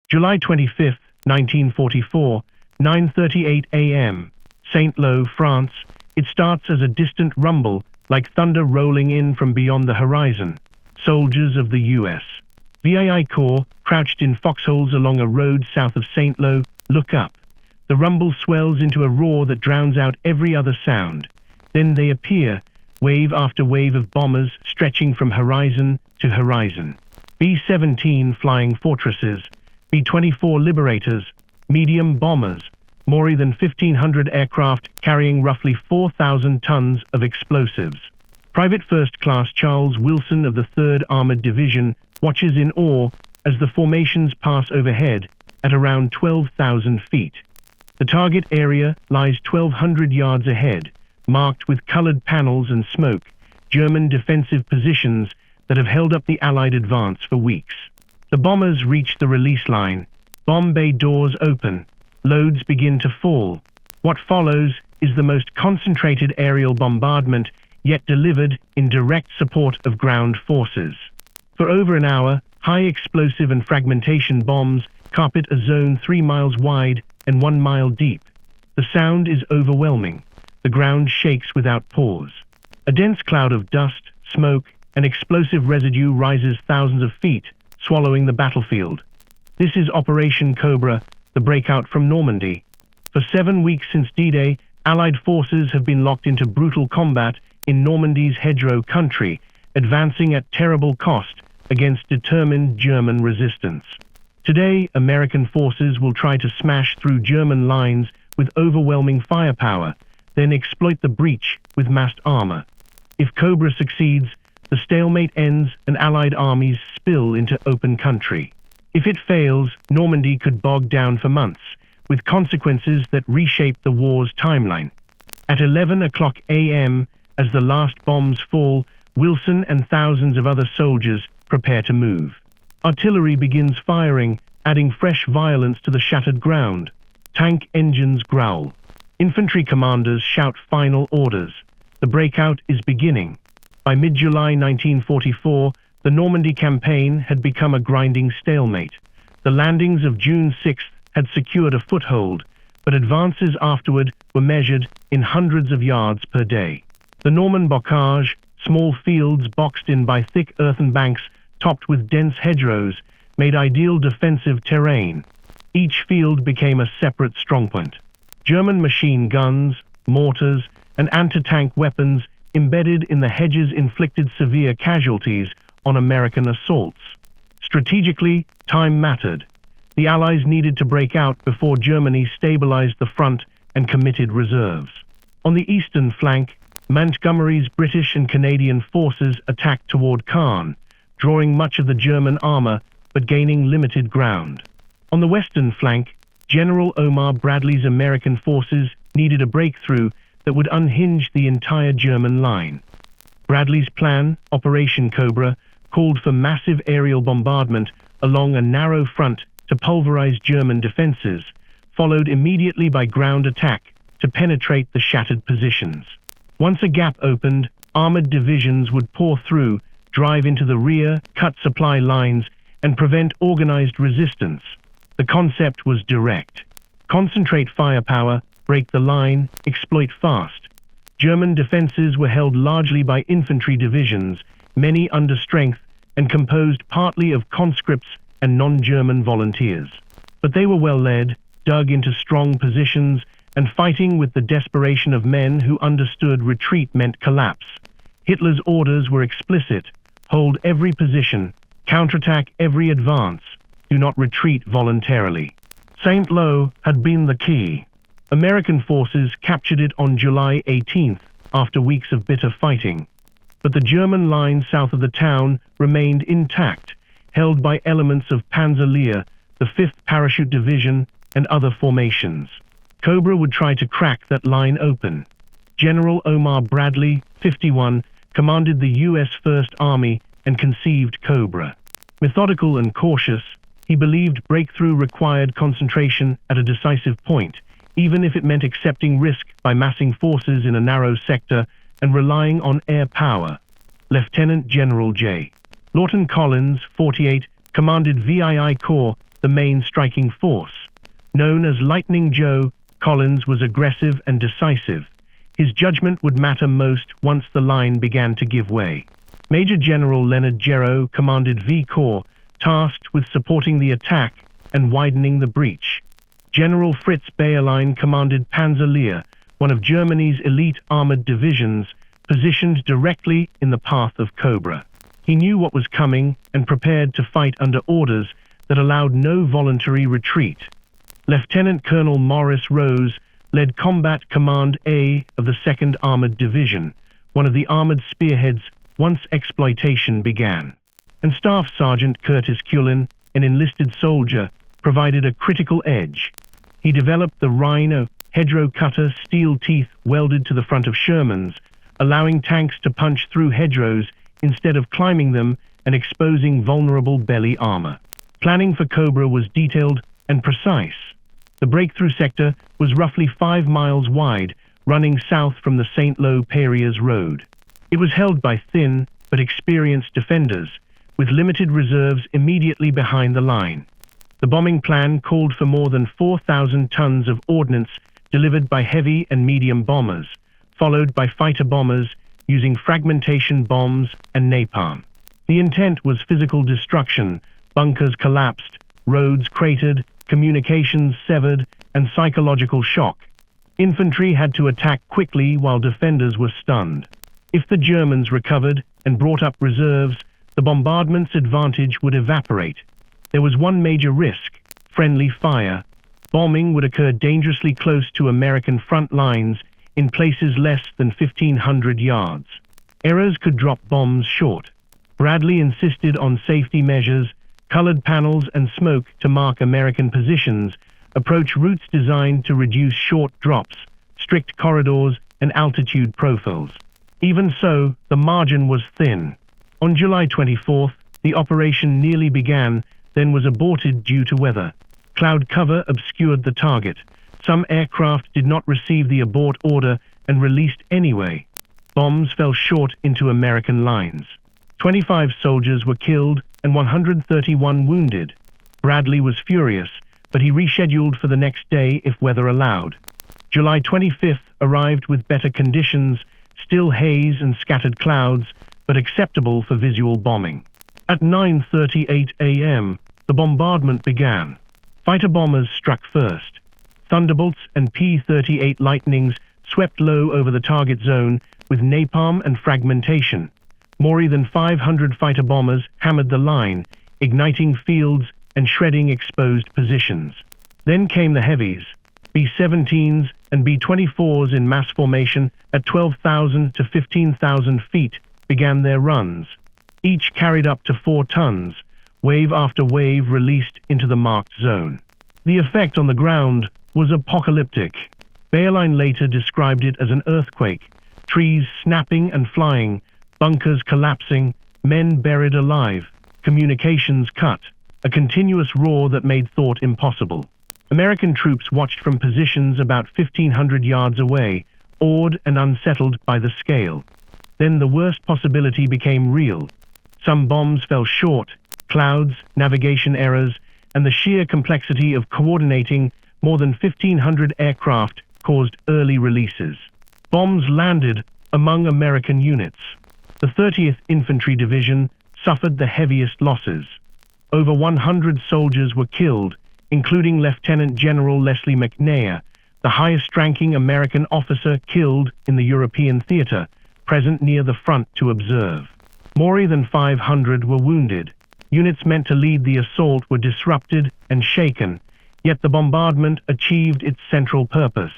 July 25, 1944, 9:38 a.m. Saint-Lô, France. It starts as a distant rumble, like thunder rolling in from beyond the horizon. Soldiers of the U.S. VII Corps, crouched in foxholes along a road south of Saint-Lô, look up. The rumble swells into a roar that drowns out every other sound. Then they appear, wave after wave of bombers stretching from horizon to horizon. B-17 flying fortresses, B-24 Liberators, medium bombers, more than 1,500 aircraft carrying roughly 4,000 tons of explosives. Private First Class Charles Wilson of the 3rd Armored Division watches in awe as the formations pass overhead at around 12,000 feet. The target area lies 1,200 yards ahead, marked with colored panels and smoke, German defensive positions that have held up the Allied advance for weeks. The bombers reach the release line. Bomb bay doors open. Loads begin to fall. What follows is the most concentrated aerial bombardment yet delivered in direct support of ground forces. For over an hour, high explosive and fragmentation bombs carpet a zone 3 miles wide and 1 mile deep. The sound is overwhelming. The ground shakes without pause. A dense cloud of dust, smoke, and explosive residue rises thousands of feet, swallowing the battlefield. This is Operation Cobra, the breakout from Normandy. For 7 weeks since D-Day, Allied forces have been locked into brutal combat in Normandy's Hedgerow country, advancing at terrible cost against determined German resistance. Today, American forces will try to smash through German lines with overwhelming firepower, then exploit the breach with massed armor. If Cobra succeeds, the stalemate ends and Allied armies spill into open country. If it fails, Normandy could bog down for months, with consequences that reshape the war's timeline. At 11 o'clock a.m., as the last bombs fall, Wilson and thousands of other soldiers prepare to move. Artillery begins firing, adding fresh violence to the shattered ground. Tank engines growl. Infantry commanders shout final orders. The breakout is beginning. By mid-July 1944, the Normandy campaign had become a grinding stalemate. The landings of June 6th had secured a foothold, but advances afterward were measured in hundreds of yards per day. The Norman bocage, small fields boxed in by thick earthen banks topped with dense hedgerows, made ideal defensive terrain. Each field became a separate strongpoint. German machine guns, mortars, and anti-tank weapons embedded in the hedges inflicted severe casualties on American assaults. Strategically, time mattered. The Allies needed to break out before Germany stabilized the front and committed reserves. On the eastern flank, Montgomery's British and Canadian forces attacked toward Caen, drawing much of the German armor but gaining limited ground. On the western flank, General Omar Bradley's American forces needed a breakthrough that would unhinge the entire German line. Bradley's plan, Operation Cobra, called for massive aerial bombardment along a narrow front to pulverize German defenses, followed immediately by ground attack to penetrate the shattered positions. Once a gap opened, armored divisions would pour through, drive into the rear, cut supply lines, and prevent organized resistance. The concept was direct. Concentrate firepower, break the line, exploit fast. German defenses were held largely by infantry divisions, many under strength, and composed partly of conscripts and non-German volunteers. But they were well led, dug into strong positions, and fighting with the desperation of men who understood retreat meant collapse. Hitler's orders were explicit: hold every position, counterattack every advance, do not retreat voluntarily. Saint-Lô had been the key. American forces captured it on July 18th, after weeks of bitter fighting. But the German line south of the town remained intact, held by elements of Panzer-Lehr, the 5th Parachute Division, and other formations. Cobra would try to crack that line open. General Omar Bradley, 51, commanded the U.S. First Army and conceived Cobra. Methodical and cautious, he believed breakthrough required concentration at a decisive point, even if it meant accepting risk by massing forces in a narrow sector and relying on air power. Lieutenant General J. Lawton Collins, 48, commanded VII Corps the main striking force. Known as Lightning Joe, Culin was aggressive and decisive. His judgment would matter most once the line began to give way. Major General Leonard Hedgerow commanded V Corps, tasked with supporting the attack and widening the breach. General Fritz Bayerlein commanded Panzer, one of Germany's elite armored divisions, positioned directly in the path of Cobra. He knew what was coming and prepared to fight under orders that allowed no voluntary retreat. Lieutenant Colonel Maurice Rose led Combat Command A of the 2nd Armored Division, one of the armored spearheads once exploitation began. And Staff Sergeant Curtis Culin, an enlisted soldier, provided a critical edge. He developed the Rhino hedgerow cutter steel teeth welded to the front of Shermans, allowing tanks to punch through hedgerows instead of climbing them and exposing vulnerable belly armor. Planning for Cobra was detailed and precise. The breakthrough sector was roughly 5 miles wide, running south from the St. Lo-Périers Road. It was held by thin but experienced defenders, with limited reserves immediately behind the line. The bombing plan called for more than 4,000 tons of ordnance delivered by heavy and medium bombers, followed by fighter bombers using fragmentation bombs and napalm. The intent was physical destruction. Bunkers collapsed, roads cratered, communications severed, and psychological shock. Infantry had to attack quickly while defenders were stunned. If the Germans recovered and brought up reserves, the bombardment's advantage would evaporate. There was one major risk: friendly fire. Bombing would occur dangerously close to American front lines in places less than 1,500 yards. Errors could drop bombs short. Bradley insisted on safety measures, colored panels and smoke to mark American positions, approach routes designed to reduce short drops, strict corridors, and altitude profiles. Even so, the margin was thin. On July 24th, the operation nearly began, then was aborted due to weather. Cloud cover obscured the target. Some aircraft did not receive the abort order and released anyway. Bombs fell short into American lines. 25 soldiers were killed and 131 wounded. Bradley was furious, but he rescheduled for the next day if weather allowed. July 25th arrived with better conditions, still haze and scattered clouds, but acceptable for visual bombing. At 9:38 a.m., the bombardment began. Fighter bombers struck first. Thunderbolts and P-38 Lightnings swept low over the target zone with napalm and fragmentation. More than 500 fighter bombers hammered the line, igniting fields and shredding exposed positions. Then came the heavies. B-17s and B-24s in mass formation at 12,000 to 15,000 feet began their runs. Each carried up to 4 tons. Wave after wave released into the marked zone. The effect on the ground was apocalyptic. Bayerlein later described it as an earthquake, trees snapping and flying, bunkers collapsing, men buried alive, communications cut, a continuous roar that made thought impossible. American troops watched from positions about 1,500 yards away, awed and unsettled by the scale. Then the worst possibility became real. Some bombs fell short, clouds, navigation errors, and the sheer complexity of coordinating more than 1,500 aircraft caused early releases. Bombs landed among American units. The 30th Infantry Division suffered the heaviest losses. Over 100 soldiers were killed, including Lieutenant General Leslie McNair, the highest-ranking American officer killed in the European theater, present near the front to observe. More than 500 were wounded. Units meant to lead the assault were disrupted and shaken, yet the bombardment achieved its central purpose.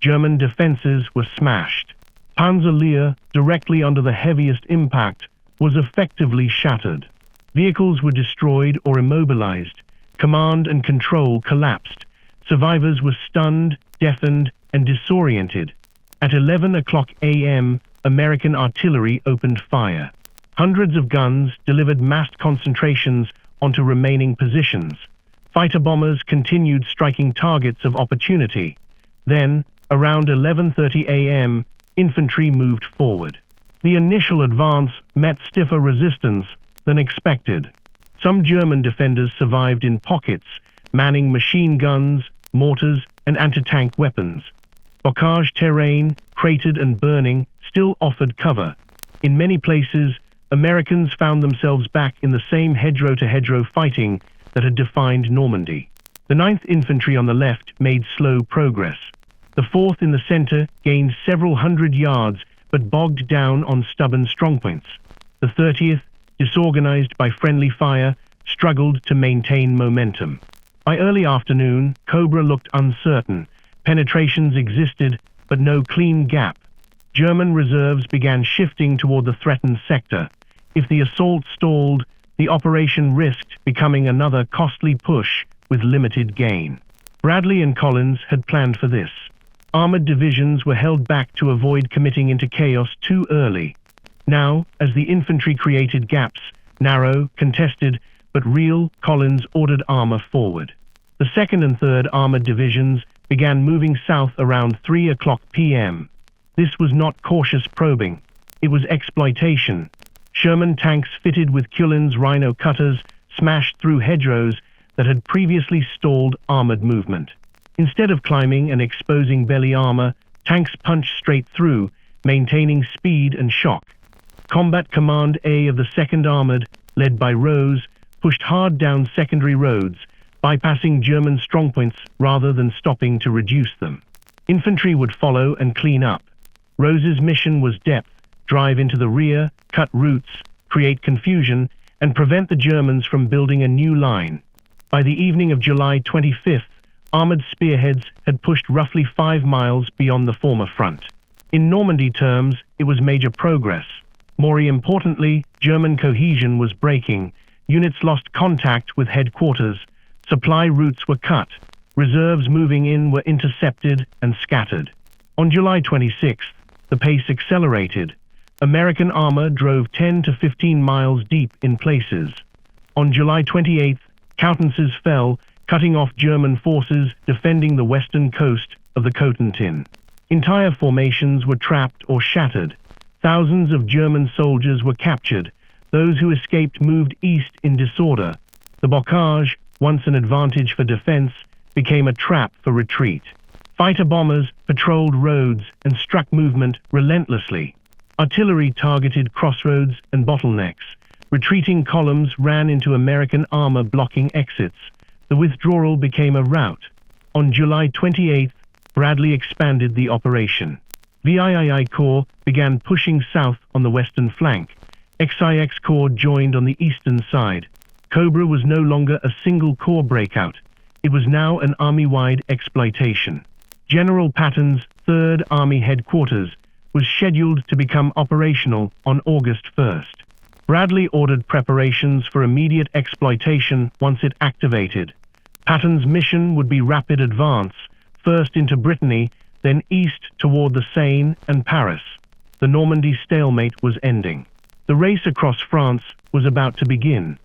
German defenses were smashed. Panzer, directly under the heaviest impact, was effectively shattered. Vehicles were destroyed or immobilized. Command and control collapsed. Survivors were stunned, deafened, and disoriented. At 11 o'clock a.m., American artillery opened fire. Hundreds of guns delivered massed concentrations onto remaining positions. Fighter bombers continued striking targets of opportunity. Then, around 11:30 a.m., infantry moved forward. The initial advance met stiffer resistance than expected. Some German defenders survived in pockets, manning machine guns, mortars, and anti-tank weapons. Bocage terrain, cratered and burning, still offered cover. In many places, Americans found themselves back in the same hedgerow-to-hedgerow fighting that had defined Normandy. The 9th Infantry on the left made slow progress. The 4th in the center gained several hundred yards but bogged down on stubborn strongpoints. The 30th, disorganized by friendly fire, struggled to maintain momentum. By early afternoon, Cobra looked uncertain. Penetrations existed, but no clean gap. German reserves began shifting toward the threatened sector. If the assault stalled, the operation risked becoming another costly push with limited gain. Bradley and Collins had planned for this. Armored divisions were held back to avoid committing into chaos too early. Now, as the infantry created gaps, narrow, contested, but real, Collins ordered armor forward. The 2nd and 3rd Armored Divisions began moving south around 3 o'clock p.m. This was not cautious probing. It was exploitation. Sherman tanks fitted with Culin's Rhino cutters smashed through hedgerows that had previously stalled armored movement. Instead of climbing and exposing belly armor, tanks punched straight through, maintaining speed and shock. Combat Command A of the 2nd Armored, led by Rose, pushed hard down secondary roads, bypassing German strongpoints rather than stopping to reduce them. Infantry would follow and clean up. Rose's mission was depth, drive into the rear, cut routes, create confusion, and prevent the Germans from building a new line. By the evening of July 25th, armored spearheads had pushed roughly 5 miles beyond the former front. In Normandy terms, it was major progress. More importantly, German cohesion was breaking. Units lost contact with headquarters. Supply routes were cut. Reserves moving in were intercepted and scattered. On July 26th, the pace accelerated. American armor drove 10 to 15 miles deep in places. On July 28th, countenances fell, cutting off German forces defending the western coast of the Cotentin. Entire formations were trapped or shattered. Thousands of German soldiers were captured. Those who escaped moved east in disorder. The bocage, once an advantage for defense, became a trap for retreat. Fighter bombers patrolled roads and struck movement relentlessly. Artillery targeted crossroads and bottlenecks. Retreating columns ran into American armor blocking exits. The withdrawal became a rout. On July 28th, Bradley expanded the operation. VII Corps began pushing south on the western flank. XIX Corps joined on the eastern side. Cobra was no longer a single corps breakout. It was now an army-wide exploitation. General Patton's 3rd Army Headquarters was scheduled to become operational on August 1st. Bradley ordered preparations for immediate exploitation once it activated. Patton's mission would be rapid advance, first into Brittany, then east toward the Seine and Paris. The Normandy stalemate was ending. The race across France was about to begin.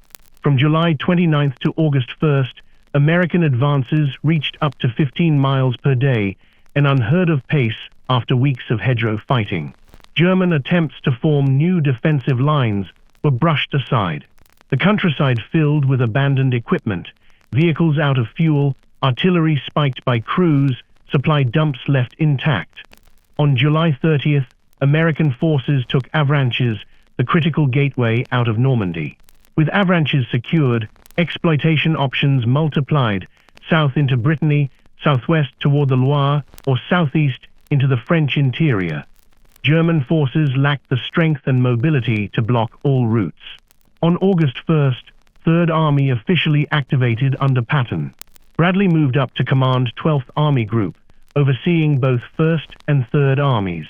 From July 29th to August 1st, American advances reached up to 15 miles per day, an unheard-of pace after weeks of hedgerow fighting. German attempts to form new defensive lines were brushed aside. The countryside filled with abandoned equipment, vehicles out of fuel, artillery spiked by crews, supply dumps left intact. On July 30th, American forces took Avranches, the critical gateway out of Normandy. With Avranches secured, exploitation options multiplied, south into Brittany, southwest toward the Loire, or southeast into the French interior. German forces lacked the strength and mobility to block all routes. On August 1st, 3rd Army officially activated under Patton. Bradley moved up to command 12th Army Group, overseeing both 1st and 3rd Armies.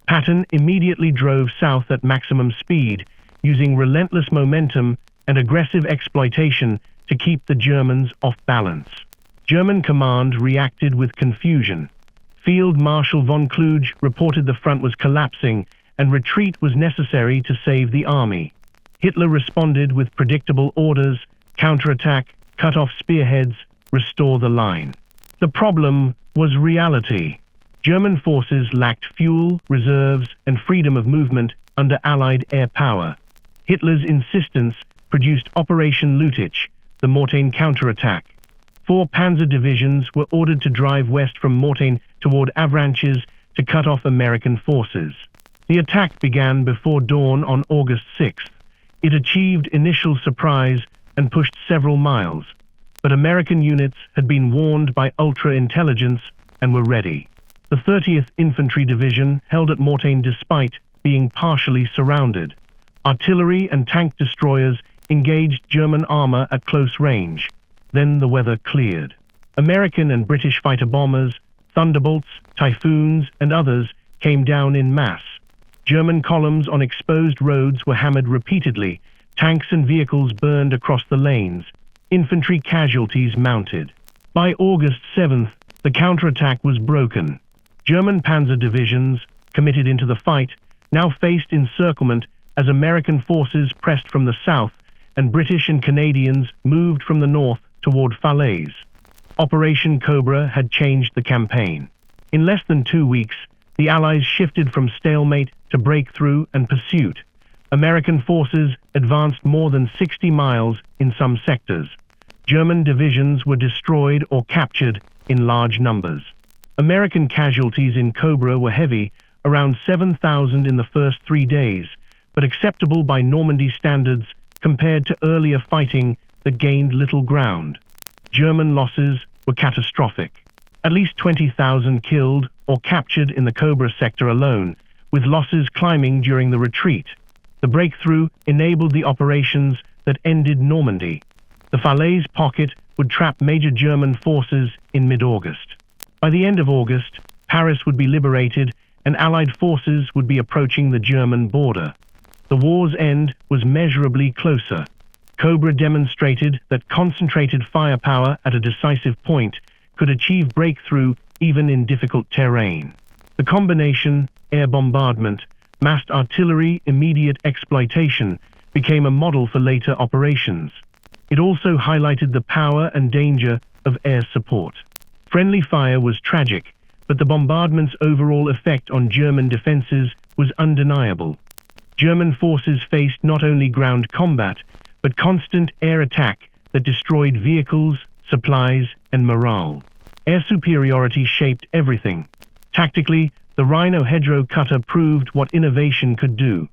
Patton immediately drove south at maximum speed, using relentless momentum and aggressive exploitation to keep the Germans off balance. German command reacted with confusion. Field Marshal von Kluge reported the front was collapsing and retreat was necessary to save the army. Hitler responded with predictable orders: counterattack, cut off spearheads, restore the line. The problem was reality. German forces lacked fuel, reserves, and freedom of movement under Allied air power. Hitler's insistence produced Operation Lutich, the Mortain counterattack. 4 panzer divisions were ordered to drive west from Mortain toward Avranches to cut off American forces. The attack began before dawn on August 6th. It achieved initial surprise and pushed several miles, but American units had been warned by ultra-intelligence and were ready. The 30th Infantry Division held at Mortain despite being partially surrounded. Artillery and tank destroyers engaged German armor at close range. Then the weather cleared. American and British fighter bombers, Thunderbolts, Typhoons, and others came down in mass. German columns on exposed roads were hammered repeatedly. Tanks and vehicles burned across the lanes. Infantry casualties mounted. By August 7th, the counterattack was broken. German panzer divisions, committed into the fight, now faced encirclement as American forces pressed from the south and British and Canadians moved from the north toward Falaise. Operation Cobra had changed the campaign. In less than 2 weeks, the Allies shifted from stalemate to breakthrough and pursuit. American forces advanced more than 60 miles in some sectors. German divisions were destroyed or captured in large numbers. American casualties in Cobra were heavy, around 7,000 in the first 3 days, but acceptable by Normandy standards compared to earlier fighting that gained little ground. German losses were catastrophic. At least 20,000 killed or captured in the Cobra sector alone, with losses climbing during the retreat. The breakthrough enabled the operations that ended Normandy. The Falaise pocket would trap major German forces in mid-August. By the end of August, Paris would be liberated and Allied forces would be approaching the German border. The war's end was measurably closer. Cobra demonstrated that concentrated firepower at a decisive point could achieve breakthrough even in difficult terrain. The combination, air bombardment, massed artillery, immediate exploitation, became a model for later operations. It also highlighted the power and danger of air support. Friendly fire was tragic, but the bombardment's overall effect on German defenses was undeniable. German forces faced not only ground combat, but constant air attack that destroyed vehicles, supplies, and morale. Air superiority shaped everything. Tactically, the Rhino Hedgerow cutter proved what innovation could do.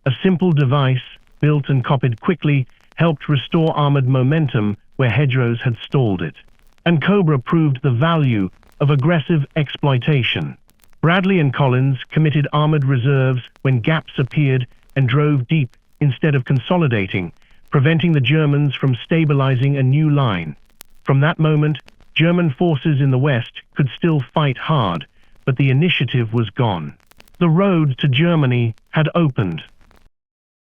A simple device, built and copied quickly, helped restore armored momentum where Hedgerows had stalled it. And Cobra proved the value of aggressive exploitation. Bradley and Culin committed armored reserves when gaps appeared and drove deep instead of consolidating, preventing the Germans from stabilizing a new line. From that moment, German forces in the west could still fight hard, but the initiative was gone. The road to Germany had opened.